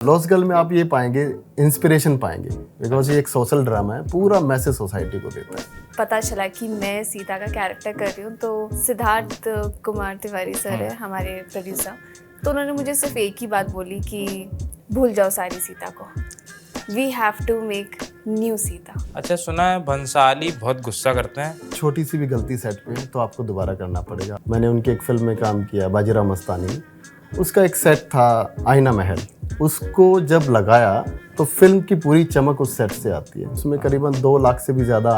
Lost girl में आप ये पाएंगे, इंस्पिरेशन पाएंगे, बिकॉज ये एक सोशल ड्रामा है, पूरा मैसेज सोसाइटी को देता है। पता चला कि मैं सीता का कैरेक्टर कर रही हूँ, तो सिद्धार्थ कुमार तिवारी सर है हमारे प्रोड्यूसर, तो उन्होंने मुझे सिर्फ एक ही बात बोली कि भूल जाओ सारी सीता को, we have to make new Sita. अच्छा, सुना है भंसाली बहुत गुस्सा करते हैं। छोटी सी भी गलती सेट पे है तो आपको दोबारा करना पड़ेगा। मैंने उनकी एक फिल्म में काम किया, बाजीराव मस्तानी में। उसका एक सेट था आईना महल, उसको जब लगाया तो फिल्म की पूरी चमक उस सेट से आती है। उसमें करीबन 2 लाख से भी ज़्यादा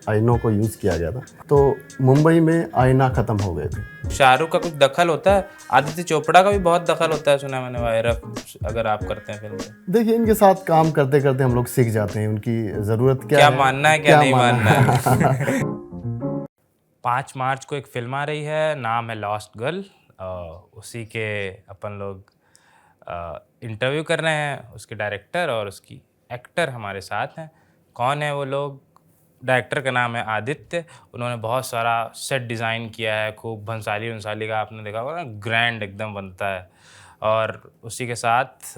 आईनों को यूज़ किया गया था। तो मुंबई में आईना ख़त्म हो गए थे। शाहरुख का कुछ दखल होता है, आदित्य चोपड़ा का भी बहुत दखल होता है, सुना है मैंने वायरस अगर आप करते हैं फिल्म में। देखिए, इनके साथ काम करते करते हम लोग सीख जाते हैं उनकी ज़रूरत क्या है, मानना है क्या नहीं मानना है। 5 मार्च को एक फिल्म आ रही है, नाम है लॉस्ट गर्ल। उसी के अपन लोग इंटरव्यू कर रहे हैं, उसके डायरेक्टर और उसकी एक्टर हमारे साथ हैं। कौन है वो लोग? डायरेक्टर का नाम है आदित्य। उन्होंने बहुत सारा सेट डिज़ाइन किया है, खूब भंसाली का आपने देखा होगा ना, ग्रैंड एकदम बनता है। और उसी के साथ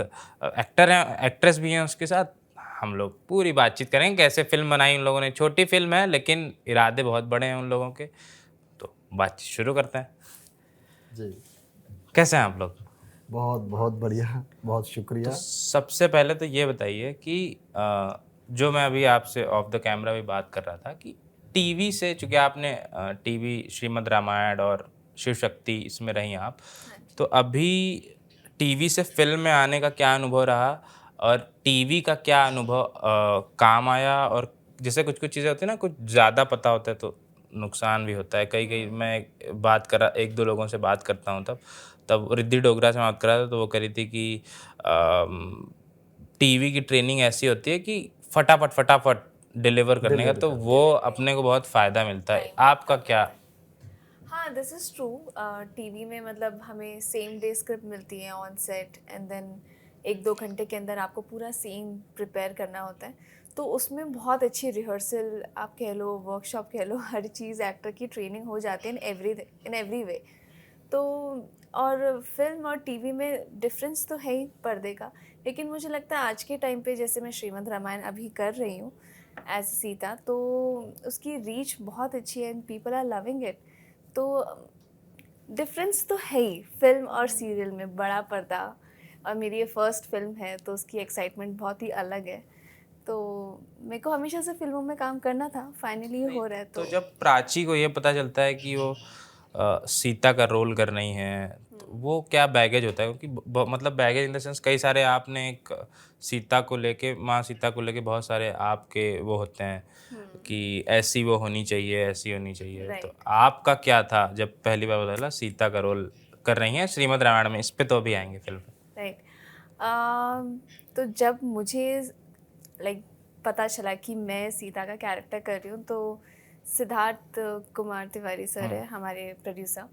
एक्टर हैं, एक्ट्रेस भी हैं उसके साथ। हम लोग पूरी बातचीत करेंगे कैसे फिल्म बनाई उन लोगों ने। छोटी फिल्म है लेकिन इरादे बहुत बड़े हैं उन लोगों के। तो बातचीत शुरू करते हैं। जी, कैसे हैं आप लोग? बहुत बहुत बढ़िया, बहुत शुक्रिया। तो सबसे पहले तो ये बताइए कि जो मैं अभी आपसे ऑफ द कैमरा भी बात कर रहा था कि टीवी से, चूँकि आपने टीवी श्रीमद् रामायण और शिव शक्ति इसमें रही आप, तो अभी टीवी से फिल्म में आने का क्या अनुभव रहा और टीवी का क्या अनुभव काम आया? और जैसे कुछ कुछ चीज़ें होती है ना, कुछ ज़्यादा पता होता है तो नुकसान भी होता है। कई कई मैं बात कर रहा, 1-2 लोगों से बात करता हूँ, तब तब रिद्धि डोगरा से बात कर रहा था, तो वो कह रही थी कि टीवी की ट्रेनिंग ऐसी होती है कि फटाफट डिलीवर करने का, तो वो अपने को बहुत फ़ायदा मिलता है। आपका क्या? हाँ, दिस इज़ ट्रू। टीवी में मतलब हमें सेम डे स्क्रिप्ट मिलती है ऑन सेट, एंड देन 1-2 घंटे के अंदर आपको पूरा सीन प्रिपेयर करना होता है। तो उसमें बहुत अच्छी रिहर्सल आप कह लो, वर्कशॉप कह लो, हर चीज़ एक्टर की ट्रेनिंग हो जाती है इन एवरी वे। तो और फिल्म और टीवी में डिफरेंस तो है ही पर्दे का, लेकिन मुझे लगता है आज के टाइम पे जैसे मैं श्रीमद् रामायण अभी कर रही हूँ एज सीता, तो उसकी रीच बहुत अच्छी है and people are loving it. तो डिफरेंस तो है ही फिल्म और सीरियल में, बड़ा पर्दा, और मेरी ये फर्स्ट फिल्म है तो उसकी एक्साइटमेंट बहुत ही अलग है। तो मेरे को हमेशा से फिल्मों में काम करना था, फाइनली हो रहा है। तो जब प्राची को ये पता चलता है कि वो सीता का रोल कर रही हैं, तो वो क्या बैगेज होता है? क्योंकि मतलब बैगेज इन द सेंस, कई सारे आपने एक सीता को लेके, माँ सीता को लेके बहुत सारे आपके वो होते हैं कि ऐसी वो होनी चाहिए, ऐसी होनी चाहिए। तो राइट। आपका क्या था जब पहली बार पता चला सीता का रोल कर रही हैं श्रीमद् रामायण में? इस पे तो अभी आएंगे फिल्म पे। राइट। तो जब मुझे लाइक पता चला कि मैं सीता का कैरेक्टर कर रही हूँ, तो सिद्धार्थ कुमार तिवारी सर है हमारे प्रोड्यूसर,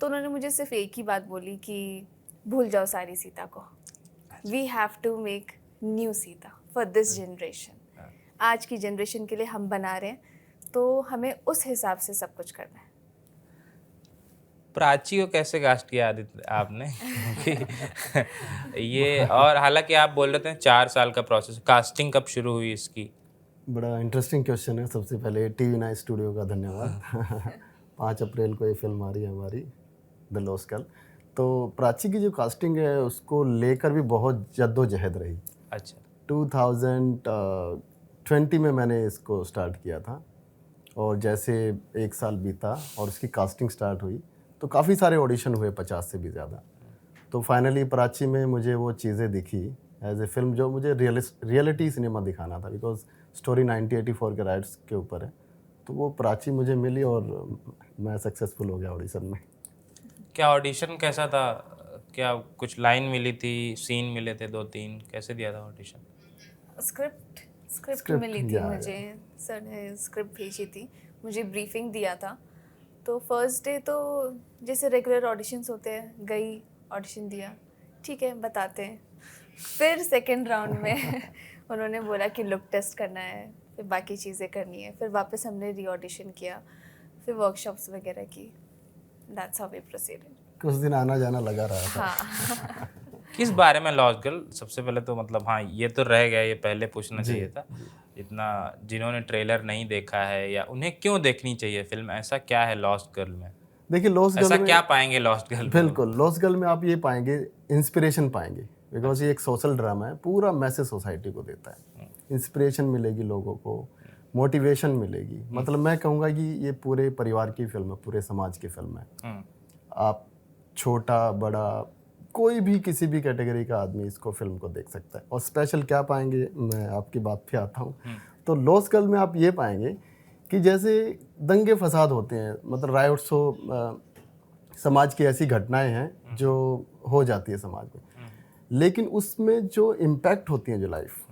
तो उन्होंने मुझे सिर्फ एक ही बात बोली कि भूल जाओ सारी सीता को, we have to make new Sita for this generation. आज की जनरेशन के लिए हम बना रहे हैं, तो हमें उस हिसाब से सब कुछ करना है। प्राची को कैसे कास्ट किया आदित्य आपने? क्योंकि ये, और हालांकि आप बोल रहे थे 4 साल का प्रोसेस, कास्टिंग कब शुरू हुई इसकी? बड़ा इंटरेस्टिंग क्वेश्चन है। सबसे पहले टीवी नाइन स्टूडियो का धन्यवाद। 5 अप्रैल को ये फिल्म आ रही है हमारी, द लॉस्ट गर्ल। तो प्राची की जो कास्टिंग है उसको लेकर भी बहुत जद्दोजहद रही। अच्छा। 2020 में मैंने इसको स्टार्ट किया था, और जैसे 1 साल बीता और उसकी कास्टिंग स्टार्ट हुई तो काफ़ी सारे ऑडिशन हुए, 50 से भी ज़्यादा। तो फाइनली प्राची में मुझे वो चीज़ें दिखी एज ए फिल्म जो मुझे रियलिटी सिनेमा दिखाना था, बिकॉज स्टोरी 1984 के राइट्स के ऊपर है। तो वो प्राची मुझे मिली और मैं सक्सेसफुल हो गया ऑडिशन में। क्या ऑडिशन कैसा था? क्या कुछ लाइन मिली थी, सीन मिले थे 2-3? कैसे दिया था ऑडिशन? स्क्रिप्ट मिली थी मुझे, सर ने स्क्रिप्ट भेजी थी, मुझे ब्रीफिंग दिया था। तो फर्स्ट डे तो जैसे रेगुलर ऑडिशंस होते हैं, गई ऑडिशन दिया, ठीक है बताते हैं। फिर सेकंड राउंड में उन्होंने बोला कि लुक टेस्ट करना है, फिर बाकी चीज़ें करनी है, फिर वापस हमने री ऑडिशन किया, फिर वर्कशॉप्स वगैरह की। That's how we proceeded. कुछ दिन आना जाना लगा रहा था। हाँ। किस बारे में लॉस्ट गर्ल? सबसे पहले तो मतलब हाँ, ये तो रह गया, ये पहले पूछना चाहिए था। इतना जिन्होंने ट्रेलर नहीं देखा है या उन्हें क्यों देखनी चाहिए फिल्म, ऐसा क्या है लॉस्ट गर्ल में? देखिए लॉस्ट ऐसा गर्ल क्या में पाएंगे लॉस्ट गर्ल में? बिल्कुल लॉस्ट गर्ल में आप ये पाएंगे, इंस्पिरेशन पाएंगे, बिकॉज ये एक सोशल ड्रामा है, पूरा मैसेज सोसाइटी को देता है। इंस्पिरेशन मिलेगी लोगों को, मोटिवेशन मिलेगी। मतलब मैं कहूँगा कि ये पूरे परिवार की फिल्म है, पूरे समाज की फिल्म है। आप छोटा बड़ा कोई भी किसी भी कैटेगरी का आदमी इसको फिल्म को देख सकता है। और स्पेशल क्या पाएंगे, मैं आपकी बात पे आता हूँ। तो लॉस्ट गर्ल में आप ये पाएंगे कि जैसे दंगे फसाद होते हैं, मतलब राइट्स हो, समाज की ऐसी घटनाएं हैं जो हो जाती है समाज में, लेकिन उसमें जो इम्पैक्ट होती है, जो लाइफ,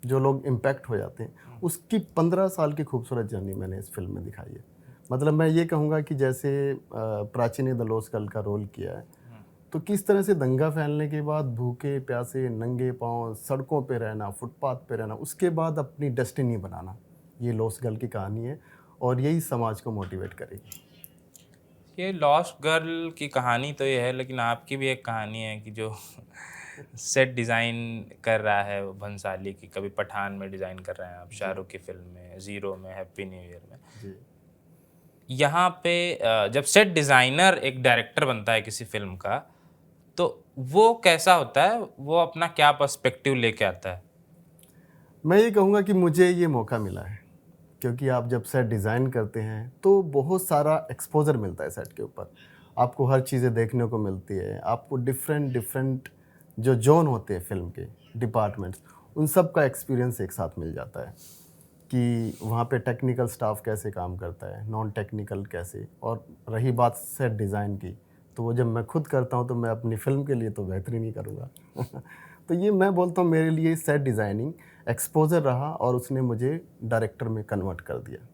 जो लोग इम्पैक्ट हो जाते हैं, उसकी 15 साल की खूबसूरत जर्नी मैंने इस फिल्म में दिखाई है। मतलब मैं ये कहूँगा कि जैसे प्राची ने द लॉस्ट गर्ल का रोल किया है, तो किस तरह से दंगा फैलने के बाद भूखे प्यासे नंगे पांव सड़कों पे रहना, फुटपाथ पे रहना, उसके बाद अपनी डेस्टिनी बनाना, ये लॉस्ट गर्ल की कहानी है और यही समाज को मोटिवेट करेगी। ये लॉस्ट गर्ल की कहानी तो ये है, लेकिन आपकी भी एक कहानी है कि जो सेट डिज़ाइन कर रहा है वो भंसाली की, कभी पठान में डिज़ाइन कर रहे हैं आप, शाहरुख की फिल्म में, ज़ीरो में, हैप्पी न्यू ईयर में। जी। यहाँ पे जब सेट डिज़ाइनर एक डायरेक्टर बनता है किसी फिल्म का, तो वो कैसा होता है, वो अपना क्या पर्सपेक्टिव लेके आता है? मैं ये कहूँगा कि मुझे ये मौका मिला है, क्योंकि आप जब सेट डिज़ाइन करते हैं तो बहुत सारा एक्सपोजर मिलता है सेट के ऊपर। आपको हर चीज़ें देखने को मिलती है, आपको डिफरेंट डिफरेंट जो जोन होते हैं फिल्म के, डिपार्टमेंट्स, उन सब का एक्सपीरियंस एक साथ मिल जाता है कि वहाँ पे टेक्निकल स्टाफ कैसे काम करता है, नॉन टेक्निकल कैसे। और रही बात सेट डिज़ाइन की, तो वो जब मैं खुद करता हूँ तो मैं अपनी फ़िल्म के लिए तो बेहतरीन ही करूँगा। तो ये मैं बोलता हूँ मेरे लिए सेट डिज़ाइनिंग एक्सपोजर रहा और उसने मुझे डायरेक्टर में कन्वर्ट कर दिया।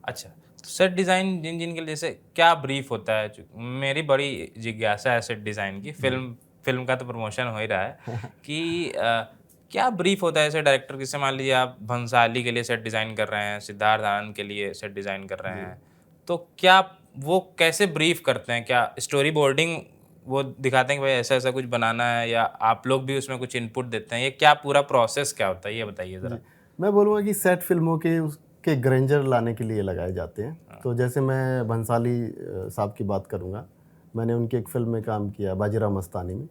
अच्छा, तो सेट डिज़ाइन जिन जिन के लिए जैसे क्या ब्रीफ होता है? मेरी बड़ी जिज्ञासा है सेट डिज़ाइन की। फिल्म का तो प्रमोशन हो ही रहा है कि क्या ब्रीफ होता है ऐसे डायरेक्टर, जैसे मान लीजिए आप भंसाली के लिए सेट डिज़ाइन कर रहे हैं, सिद्धार्थ आनंद के लिए सेट डिज़ाइन कर रहे हैं, तो क्या वो कैसे ब्रीफ करते हैं? क्या स्टोरी बोर्डिंग वो दिखाते हैं कि भाई ऐसा ऐसा कुछ बनाना है, या आप लोग भी उसमें कुछ इनपुट देते हैं? ये क्या पूरा प्रोसेस क्या होता है, ये बताइए ज़रा। जी, मैं बोलूँगा कि सेट फिल्मों के उसके ग्रेंजर लाने के लिए लगाए जाते हैं। तो जैसे मैं भंसाली साहब की बात करूँगा, मैंने उनकी एक फ़िल्म में काम किया, बाजीराव मस्तानी में।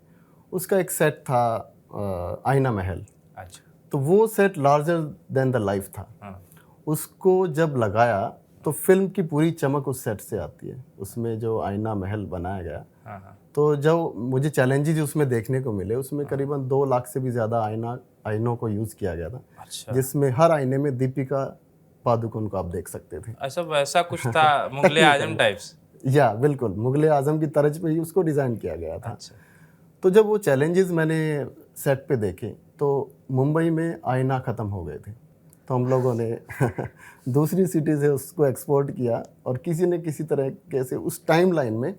उसका एक सेट था आईना महल। अच्छा। तो वो set larger than the life था। हाँ। उसको जब लगाया तो फिल्म की पूरी चमक उस सेट से आती है, उसमें जो आईना महल बनाया गया। हाँ हाँ। तो जब मुझे चैलेंजेस उसमें देखने को मिले, उसमें करीबन 2 लाख से भी ज़्यादा आईनों को यूज़ किया गया था, अच्छा, जिसमें हर आईने में दीपिका पादुकोण को आप देख सकते थे। ऐसा वैसा कुछ था मुगले आजम टाइप्स? या बिल्कुल मुगले आजम की तर्ज पे ही उसको डिज़ाइन किया गया था। अच्छा। तो जब वो चैलेंजेस मैंने सेट पे देखे तो मुंबई में आईना ख़त्म हो गए थे, तो हम लोगों ने दूसरी सिटी से उसको एक्सपोर्ट किया और किसी न किसी तरीके से उस टाइमलाइन में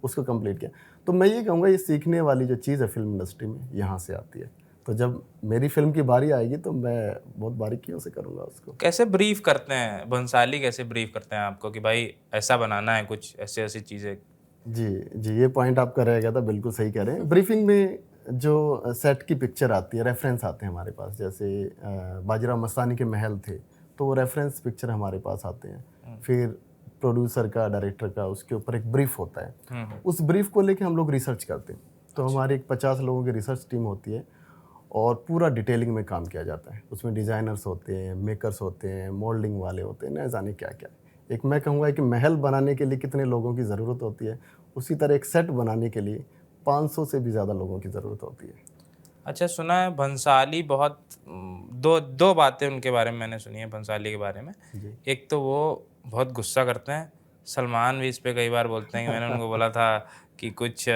उसको कंप्लीट किया। तो मैं ये कहूँगा ये सीखने वाली जो चीज़ है फिल्म इंडस्ट्री में, यहाँ से आती है। तो जब मेरी फिल्म की बारी आएगी तो मैं बहुत बारीकियों से करूँगा उसको। कैसे ब्रीफ करते हैं भंसाली, कैसे ब्रीफ करते हैं आपको कि भाई ऐसा बनाना है, कुछ ऐसी ऐसी चीज़ें? जी, जी, ये पॉइंट आपका रह गया था, बिल्कुल सही कह रहे हैं। ब्रीफिंग में जो सेट की पिक्चर आती है, रेफरेंस आते हैं हमारे पास, जैसे बाजीराव मस्तानी के महल थे, तो वो रेफरेंस पिक्चर हमारे पास आते हैं। फिर प्रोड्यूसर का, डायरेक्टर का, उसके ऊपर एक ब्रीफ होता है। उस ब्रीफ को लेके हम लोग रिसर्च करते हैं। तो हमारी एक 50 लोगों की रिसर्च टीम होती है और पूरा डिटेलिंग में काम किया जाता है। उसमें डिज़ाइनर्स होते हैं, मेकर्स होते हैं, मोल्डिंग वाले होते हैं, न जाने क्या-क्या। एक मैं कहूँगा कि महल बनाने के लिए कितने लोगों की ज़रूरत होती है, उसी तरह एक सेट बनाने के लिए 500 से भी ज़्यादा लोगों की ज़रूरत होती है। अच्छा, सुना है भंसाली बहुत दो बातें उनके बारे में मैंने सुनी है भंसाली के बारे में। एक तो वो बहुत गुस्सा करते हैं, सलमान भी इस पे कई बार बोलते हैं कि मैंने उनको बोला था कि कुछ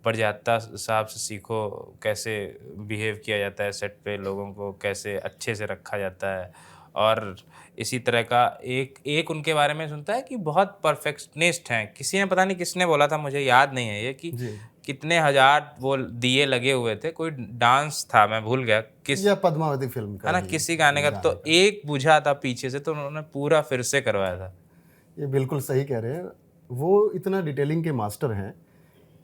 बड़जात्ता साहब से सीखो, कैसे बिहेव किया जाता है सेट पे, लोगों को कैसे अच्छे से रखा जाता है। और इसी तरह का एक उनके बारे में सुनता है कि बहुत परफेक्शनिस्ट हैं। किसी ने, पता नहीं किसने बोला था, मुझे याद नहीं है ये, कि जी। कितने हजार वो दिए लगे हुए थे, कोई डांस था, मैं भूल गया किस, या पद्मावती फिल्म का है ना, ही किसी गाने का, तो एक बुझा था पीछे से, तो उन्होंने पूरा फिर से करवाया था। ये बिल्कुल सही कह रहे हैं। वो इतना डिटेलिंग के मास्टर हैं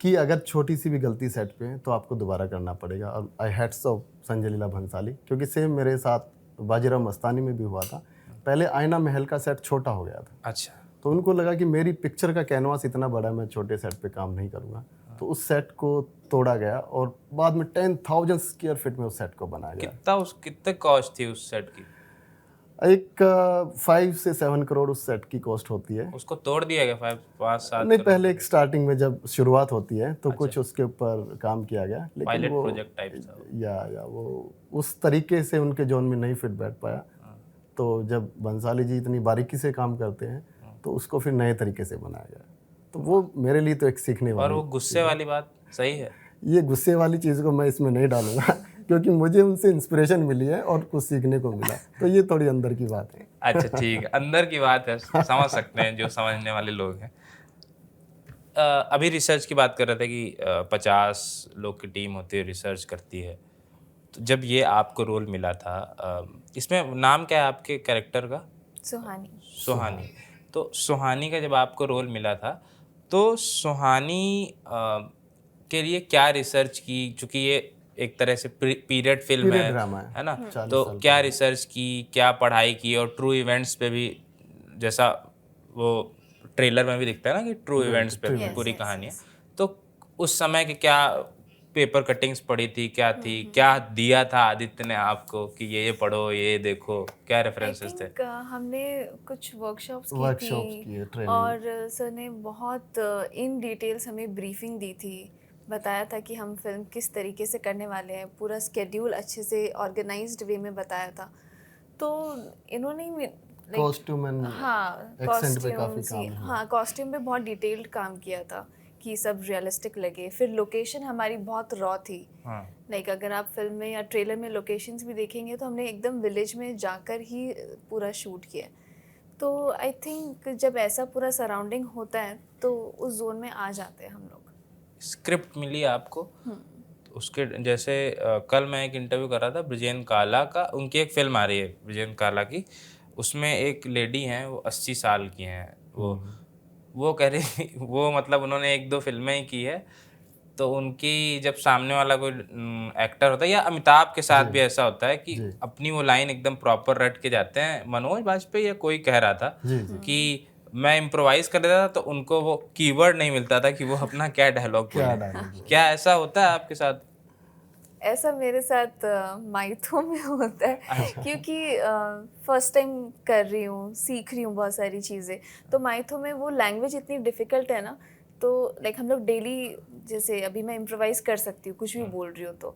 कि अगर छोटी सी भी गलती सेट पे है तो आपको दोबारा करना पड़ेगा। और आई हैट्स ऑफ संजय लीला भंसाली, क्योंकि सेम मेरे साथ बाजीराव मस्तानी में भी हुआ था। पहले आईना महल का सेट छोटा हो गया था, अच्छा। तो उनको लगा कि मेरी पिक्चर का कैनवास इतना बड़ा है, मैं छोटे सेट पे काम नहीं करूँगा, तो उस सेट को तोड़ा गया और बाद में 10,000 स्क्वायर फीट में उस सेट को बनाया गया। कितने कॉस्ट थी उस सेट की? एक 5 से 7 करोड़ उस सेट की कॉस्ट होती है। उसको तोड़ दिया गया 5-7 नहीं, पहले एक स्टार्टिंग में जब शुरुआत होती है तो कुछ उसके ऊपर काम किया गया, लेकिन पायलट वो प्रोजेक्ट टाइप था। या वो उस तरीके से उनके जोन में नहीं फिट बैठ पाया। तो जब बंसाली जी इतनी बारीकी से काम करते हैं तो उसको फिर नए तरीके से बनाया गया। तो वो मेरे लिए तो एक सीखने वाली। और वो गुस्से वाली बात सही है। ये गुस्से वाली चीज़ को मैं इसमें नहीं डालूंगा क्योंकि मुझे उनसे इंस्पिरेशन मिली है और कुछ सीखने को मिला, तो ये थोड़ी अंदर की बात है। अच्छा ठीक है, अंदर की बात है, समझ सकते हैं जो समझने वाले लोग हैं। अभी रिसर्च की बात कर रहे थे कि 50 लोग की टीम होती है, रिसर्च करती है। तो जब ये आपको रोल मिला था, इसमें नाम क्या है आपके कैरेक्टर का? सुहानी। सुहानी। तो सुहानी का जब आपको रोल मिला था तो सुहानी के लिए क्या रिसर्च की, चूँकि ये एक तरह से पीरियड फिल्म पीरियड ड्रामा है ना, 40 तो साल क्या रिसर्च की, क्या पढ़ाई की, और ट्रू इवेंट्स पे भी, जैसा वो ट्रेलर में भी दिखता है ना कि ट्रू इवेंट्स पे पूरी कहानी है, तो उस समय के क्या पेपर कटिंग्स पड़ी थी, क्या थी, क्या दिया था आदित्य ने आपको कि ये पढ़ो, ये देखो, क्या रेफरेंसेस थे? हमने कुछ वर्कशॉप्स वर्कशॉप्स की किए, थी ट्रेनिंग। और सर ने बहुत इन डिटेल्स हमें ब्रीफिंग दी थी, बताया था कि हम फिल्म किस तरीके से करने वाले हैं, पूरा स्केड्यूल अच्छे से ऑर्गेनाइज्ड वे में बताया था। तो इन्होंने कॉस्ट्यूम एंड हाँ एक्सेंट पे काफी कॉस्ट्यूम्स, काम हुआ। हाँ कॉस्ट्यूम पे बहुत डिटेल्ड काम किया था कि सब रियलिस्टिक लगे। फिर लोकेशन हमारी बहुत रॉ थी। हाँ। लाइक अगर आप फिल्म में या ट्रेलर में लोकेशंस भी देखेंगे तो हमने एकदम विलेज में जाकर ही पूरा शूट किया। तो आई थिंक जब ऐसा पूरा सराउंडिंग होता है तो उस जोन में आ जाते हैं हम लोग। स्क्रिप्ट मिली आपको, तो उसके जैसे कल मैं एक इंटरव्यू कर रहा था ब्रिजेन काला का, उनकी एक फिल्म आ रही है ब्रिजेन काला की, उसमें एक लेडी हैं, वो 80 साल की हैं, वो कह रही वो मतलब उन्होंने 1-2 फिल्में ही की है, तो उनकी जब सामने वाला कोई एक्टर होता है, या अमिताभ के साथ भी ऐसा होता है कि अपनी वो लाइन एकदम प्रॉपर रट के जाते हैं। मनोज बाजपेयी या कोई कह रहा था कि मैं इम्प्रोवाइज कर देता था तो उनको वो कीवर्ड नहीं मिलता था कि वो अपना क्या डायलॉग बोले। क्या ऐसा होता है आपके साथ? ऐसा मेरे साथ माइथो में होता है क्योंकि फर्स्ट टाइम कर रही हूँ, सीख रही हूँ बहुत सारी चीज़ें। तो माइथो में वो लैंग्वेज इतनी डिफ़िकल्ट है ना, तो लाइक हम लोग डेली, जैसे अभी मैं इम्प्रोवाइज़ कर सकती हूँ कुछ भी बोल रही हूँ,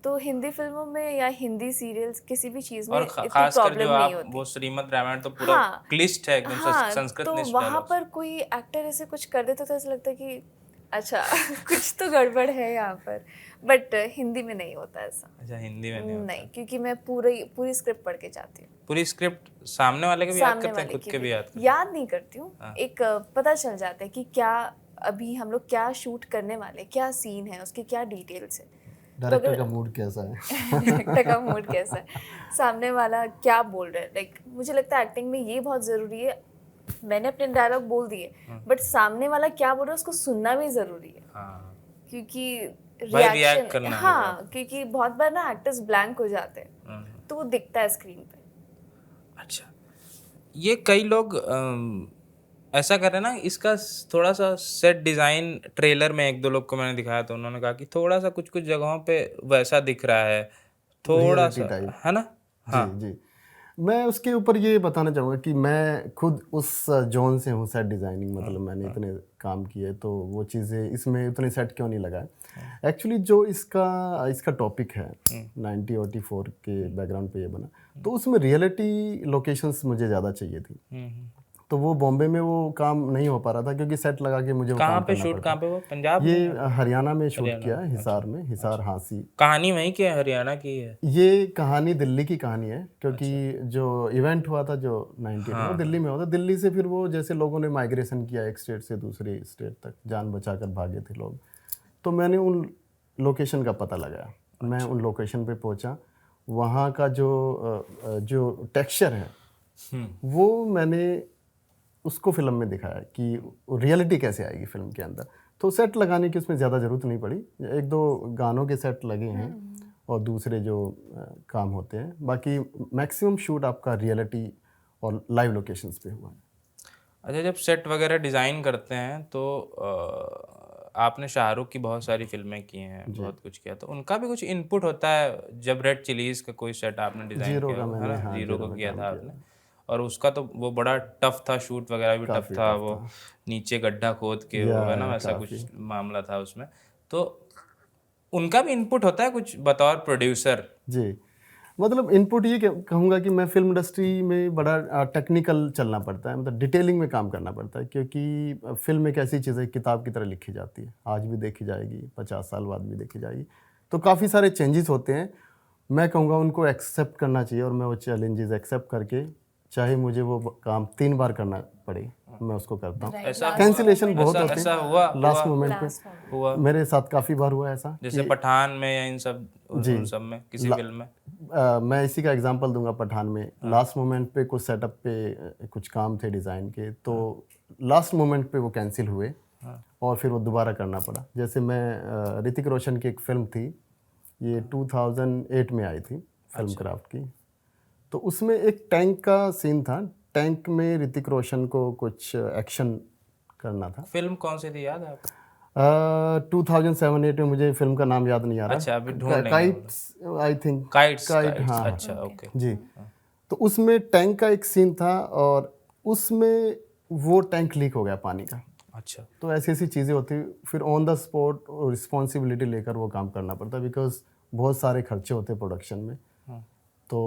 तो हिंदी फिल्मों में या हिंदी सीरियल्स किसी भी चीज़ में और इतनी खासकर प्रॉब्लम जो नहीं आप होती। वो श्रीमद् रामायण तो पूरा क्लिष्ट है एकदम, संस्कृत तो में वहाँ पर कोई एक्टर ऐसे कुछ कर देता तो ऐसा लगता है कि अच्छा कुछ तो गड़बड़ है यहाँ पर, बट हिंदी में नहीं होता ऐसा। अच्छा, हिंदी में नहीं होता? नहीं, क्योंकि मैं पूरी स्क्रिप्ट पढ़ के जाती हूँ। पूरी स्क्रिप्ट सामने वाले के भी याद करते हैं, खुद के भी याद करते हैं? याद नहीं करती हूँ, एक पता चल जाता है कि क्या अभी हम लोग क्या शूट करने वाले, क्या सीन है, उसके क्या डिटेल्स है, डायरेक्टर का मूड कैसा है डायरेक्टर का मूड कैसा है, सामने वाला क्या बोल रहा है। लाइक मुझे लगता है एक्टिंग में ये बहुत ज़रूरी है। मैंने अपने डायलॉग बोल दिए, बट सामने वाला क्या बोल रहा है उसको सुनना भी ज़रूरी है। क्योंकि रिएक्ट करना, हाँ, क्योंकि बहुत बार ना एक्टर्स ब्लैंक हो जाते हैं, तो वो दिखता है स्क्रीन पे। अच्छा, ये कई लोग ऐसा कर रहे हैं ना, इसका थोड़ा सा सेट डिज़ाइन ट्रेलर में 1-2 लोग को मैंने दिखाया तो उन्होंने कहा कि थोड़ा सा कुछ जगहों पे वैसा दिख रहा है, थोड़ा सा, है ना? हाँ जी। मैं उसके ऊपर ये बताना चाहूँगा कि मैं खुद उस जोन से हूँ, सेट डिज़ाइनिंग, मतलब मैंने इतने काम किए, तो वो चीज़ें इसमें उतने सेट क्यों नहीं लगाए। एक्चुअली जो इसका टॉपिक है 1984 के बैकग्राउंड पे ये बना, तो उसमें रियलिटी लोकेशंस मुझे ज़्यादा चाहिए थी। तो वो बॉम्बे में वो काम नहीं हो पा रहा था क्योंकि सेट लगा के मुझे वो काम करना पड़ता। कहाँ पे वो पंजाब? ये हरियाणा में शूट किया है, हिसार में, हिसार हांसी। कहानी वहीं की है, हरियाणा की है? ये कहानी दिल्ली की कहानी है, क्योंकि जो इवेंट हुआ था जो 90 में, वो दिल्ली में हुआ था। दिल्ली से फिर वो जैसे लोगों ने माइग्रेशन किया एक स्टेट से दूसरे स्टेट तक, जान बचाकर भागे थे लोग, तो मैंने उन लोकेशन का पता लगाया। मैं उन लोकेशन पे पहुंचा, वहाँ का जो टेक्सचर है वो मैंने उसको फिल्म में दिखाया कि रियलिटी कैसे आएगी फिल्म के अंदर। तो सेट लगाने की उसमें ज़्यादा ज़रूरत नहीं पड़ी, 1-2 गानों के सेट लगे हैं और दूसरे जो काम होते हैं, बाकी मैक्सिमम शूट आपका रियलिटी और लाइव लोकेशंस पे हुआ है। अच्छा, जब सेट वगैरह डिज़ाइन करते हैं तो आपने शाहरुख की बहुत सारी फिल्में की हैं, बहुत कुछ किया, तो उनका भी कुछ इनपुट होता है? जब रेड चिलीज़ का कोई सेट आपने डिज़ाइन जीरो किया का हो, है मैंने, ना? हाँ, जीरो जीरो का में किया काम था किया आपने, था। और उसका तो वो बड़ा टफ था, शूट वगैरह भी टफ काफ़ी था, टफ वो था। नीचे गड्ढा खोद के वो, है ना, वैसा काफ़ी। कुछ मामला था उसमें। तो उनका भी इनपुट होता है कुछ बतौर प्रोड्यूसर? जी, मतलब इनपुट ये कहूँगा कि मैं फ़िल्म इंडस्ट्री में बड़ा टेक्निकल चलना पड़ता है, मतलब डिटेलिंग में काम करना पड़ता है, क्योंकि फ़िल्म एक ऐसी चीज़ है, किताब की तरह लिखी जाती है, आज भी देखी जाएगी, 50 साल बाद भी देखी जाएगी। तो काफ़ी सारे चेंजेस होते हैं, मैं कहूँगा उनको एक्सेप्ट करना चाहिए और मैं वो चैलेंजेस एक्सेप्ट करके, चाहे मुझे वो काम 3 बार करना पड़े, मैं उसको करता हूँ। ऐसा कैंसिलेशन बहुत ऐसा होते ऐसा हैं हुआ लास्ट हुआ मोमेंट पे, लास्ट मोमेंट। हुआ मेरे साथ काफ़ी बार हुआ ऐसा जैसे कि पठान में या इन सब जी। उन सब में, किसी ला- फिल्म में? मैं इसी का एग्जांपल दूंगा। पठान में लास्ट मोमेंट पे कुछ सेटअप पे कुछ काम थे डिज़ाइन के, तो लास्ट मोमेंट पे वो कैंसिल हुए और फिर वो दोबारा करना पड़ा। जैसे मैं ऋतिक रोशन की एक फ़िल्म थी, ये 2008 में आई थी, फिल्म क्राफ्ट की, तो उसमें एक टैंक का सीन था। टैंक में ऋतिक रोशन को कुछ एक्शन करना था। फिल्म कौन सी थी, याद है आपको? 2007-8 में, मुझे फिल्म का नाम याद नहीं आ रहा। अच्छा, अभी ढूंढ लेंगे। Kites, I think kites, kite, हाँ हाँ। अच्छा, ओके। जी, तो उसमें टैंक का एक सीन था और उसमें वो टैंक लीक हो गया पानी का। अच्छा, तो ऐसी ऐसी चीज़ें होती, फिर ऑन द स्पॉट रिस्पॉन्सिबिलिटी लेकर वो काम करना पड़ता, बिकॉज बहुत सारे खर्चे होते प्रोडक्शन में। तो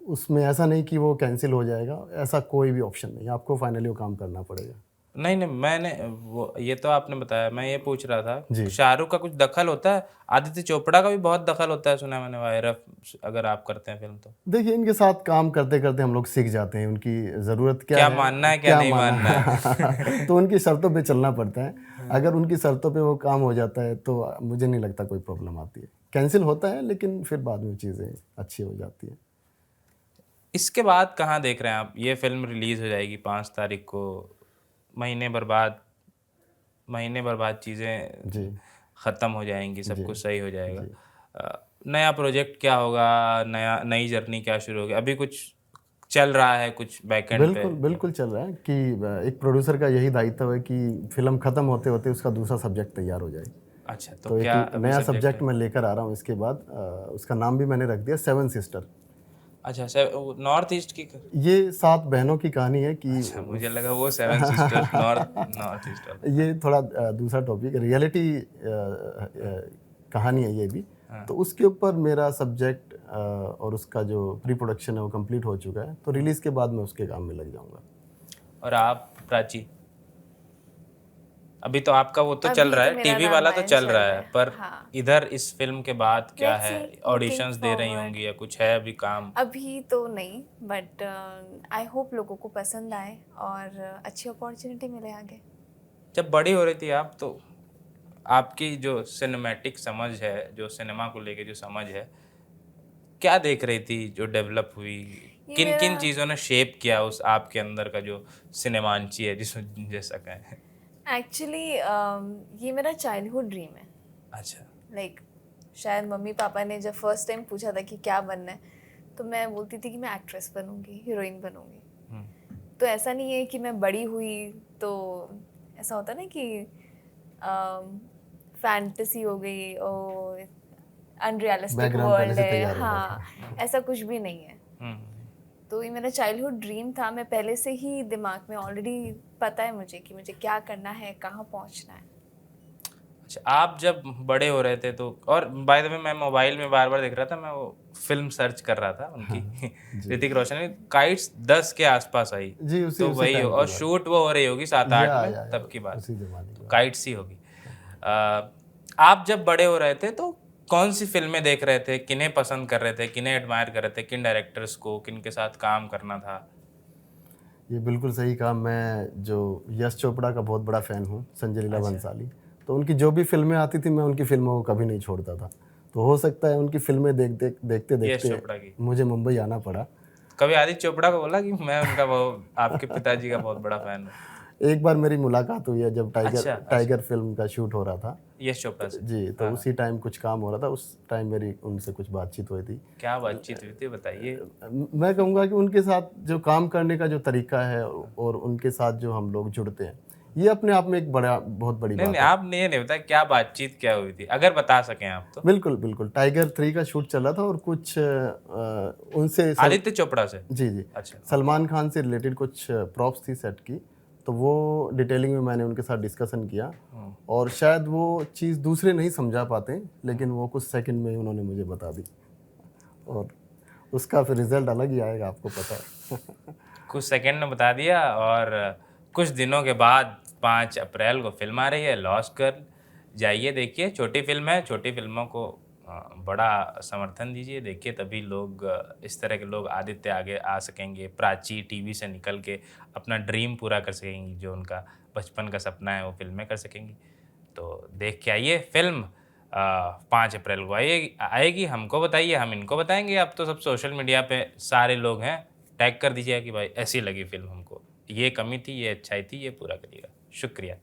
उसमें ऐसा नहीं कि वो कैंसिल हो जाएगा, ऐसा कोई भी ऑप्शन नहीं, आपको फाइनली वो काम करना पड़ेगा। नहीं नहीं, मैंने वो, ये तो आपने बताया, मैं ये पूछ रहा था, जी। शाहरुख का कुछ दखल होता है? आदित्य चोपड़ा का भी बहुत दखल होता है, सुना है मैंने, वायरफ, अगर आप करते हैं फिल्म तो। देखिए, इनके साथ काम करते करते हम लोग सीख जाते हैं उनकी ज़रूरत क्या क्या है, मानना है, क्या नहीं मानना है। तो उनकी शर्तों पे चलना पड़ता है। अगर उनकी शर्तों पे वो काम हो जाता है तो मुझे नहीं लगता कोई प्रॉब्लम आती है। कैंसिल होता है लेकिन फिर बाद में चीज़ें अच्छी हो जाती हैं। इसके बाद कहाँ देख रहे हैं आप? ये फिल्म रिलीज हो जाएगी 5 तारीख को, महीने भर बाद चीज़ें जी। ख़त्म हो जाएंगी, सब कुछ सही हो जाएगा। नया प्रोजेक्ट क्या होगा, नई जर्नी क्या शुरू होगी? अभी कुछ चल रहा है कुछ बैकएंड पे? बिल्कुल बिल्कुल चल रहा है कि एक प्रोड्यूसर का यही दायित्व है कि फिल्म ख़त्म होते होते उसका दूसरा सब्जेक्ट तैयार हो जाए। अच्छा, तो तो क्या एक अभी नया subject सब्जेक्ट है? मैं लेकर आ रहा हूँ इसके बाद। उसका नाम भी मैंने रख दिया 7 सिस्टर। अच्छा, सर, नॉर्थ ईस्ट की? ये 7 बहनों की कहानी है कि अच्छा, मुझे लगा वो 7 सिस्टर्स नॉर्थ ईस्ट वाला। ये थोड़ा दूसरा टॉपिक, रियलिटी कहानी है ये भी। तो उसके ऊपर मेरा सब्जेक्ट और उसका जो प्री प्रोडक्शन है वो कंप्लीट हो चुका है, तो रिलीज़ के बाद मैं उसके काम में लग जाऊंगा। और आप प्राची? अभी तो आपका वो तो चल अभी रहा तो है, मेरा टीवी वाला तो रामायण चल रहा है, पर हाँ। इधर इस फिल्म के बाद क्या Let's है? see, ऑडिशंस looking दे रही forward. होंगी या कुछ है अभी काम? अभी तो नहीं, बट आई होप लोगों को पसंद आए और अच्छी अपॉर्चुनिटी मिले आगे। जब बड़ी हो रही थी आप, तो आपकी जो सिनेमैटिक समझ है, जो सिनेमा को लेके जो समझ है, क्या देख रही थी जो डेवलप हुई? किन किन मेरा- चीज़ों ने शेप किया उस आपके अंदर का जो सिनेमांची है, जिस जैसा कहें? एक्चुअली ये मेरा चाइल्डहुड ड्रीम है। अच्छा, लाइक शायद मम्मी पापा ने जब फर्स्ट टाइम पूछा था कि क्या बनना है, तो मैं बोलती थी कि मैं एक्ट्रेस बनूंगी, हीरोइन बनूंगी। तो ऐसा नहीं है कि मैं बड़ी हुई तो ऐसा होता ना कि फैंटेसी हो गई और अनरियलिस्टिक Background वर्ल्ड पहले से है, तैयार हो हाँ, ऐसा कुछ भी नहीं है। तो ये मेरा चाइल्डहुड ड्रीम था, मैं पहले से ही दिमाग में ऑलरेडी पता है मुझे कि मुझे क्या करना है, कहाँ पहुँचना है। अच्छा, आप जब बड़े हो रहे थे तो, और बाय द वे मैं मोबाइल में बार बार देख रहा था, मैं वो फिल्म सर्च कर रहा था उनकी, ऋतिक रोशन की, काइट्स 10 के आसपास आई। जी, उसी तो उसी वही टाइम हो, की और बात। शूट वो हो रही होगी 7-8 में, या, तब की बात, उसी जमाने की तो बात। काइट्स ही होगी। आप जब बड़े हो रहे थे तो कौन सी फिल्में देख रहे थे, किन्हें पसंद कर रहे थे, किन्हें एडमायर कर रहे थे, किन डायरेक्टर्स को, किन के साथ काम करना था? ये बिल्कुल सही कहा। मैं जो यश चोपड़ा का बहुत बड़ा फ़ैन हूँ, संजय लीला भंसाली, तो उनकी जो भी फिल्में आती थी मैं उनकी फिल्मों को कभी नहीं छोड़ता था। तो हो सकता है उनकी फिल्में देखते यश देखते चोपड़ा की मुझे मुंबई आना पड़ा। कभी आदित्य चोपड़ा को बोला कि मैं उनका वो आपके पिताजी का बहुत बड़ा फैन हूँ? एक बार मेरी मुलाकात हुई है जब अच्छा, टाइगर फिल्म का शूट हो रहा था यश चोपड़ा से। जी, तो उसी टाइम कुछ काम हो रहा था, उस टाइम मेरी उनसे कुछ बातचीत हुई थी। क्या बातचीत हुई थी बताइए? मैं कहूँगा कि उनके साथ जो काम करने का जो तरीका है और उनके साथ जो हम लोग जुड़ते हैं, ये अपने आप में एक बहुत बड़ी नहीं बात नहीं, है। आपने ये नहीं बताया क्या बातचीत क्या हुई थी, अगर बता सकें आप तो। बिल्कुल, बिल्कुल। टाइगर 3 का शूट चल रहा था और कुछ उनसे आदित्य चोपड़ा से? जी, जी। अच्छा। सलमान खान से रिलेटेड कुछ प्रॉप्स थी सेट की, तो वो डिटेलिंग में मैंने उनके साथ डिस्कशन किया और शायद वो चीज़ दूसरे नहीं समझा पाते, लेकिन वो कुछ सेकंड में ही उन्होंने मुझे बता दी और उसका फिर रिज़ल्ट अलग ही आएगा, आपको पता है। कुछ सेकंड में बता दिया और कुछ दिनों के बाद 5 अप्रैल को फिल्म आ रही है लॉस्ट गर्ल। जाइए देखिए, छोटी फिल्म है, छोटी फिल्मों को बड़ा समर्थन दीजिए, देखिए तभी लोग इस तरह के लोग आदित्य आगे आ सकेंगे, प्राची टीवी से निकल के अपना ड्रीम पूरा कर सकेंगी, जो उनका बचपन का सपना है वो फिल्में कर सकेंगी। तो देख के आइए फिल्म 5 अप्रैल को आएगी, हमको बताइए, हम इनको बताएंगे। अब तो सब सोशल मीडिया पे सारे लोग हैं, टैग कर दीजिए कि भाई ऐसी लगी फिल्म हमको, ये कमी थी, ये अच्छाई थी, ये पूरा करिएगा। शुक्रिया।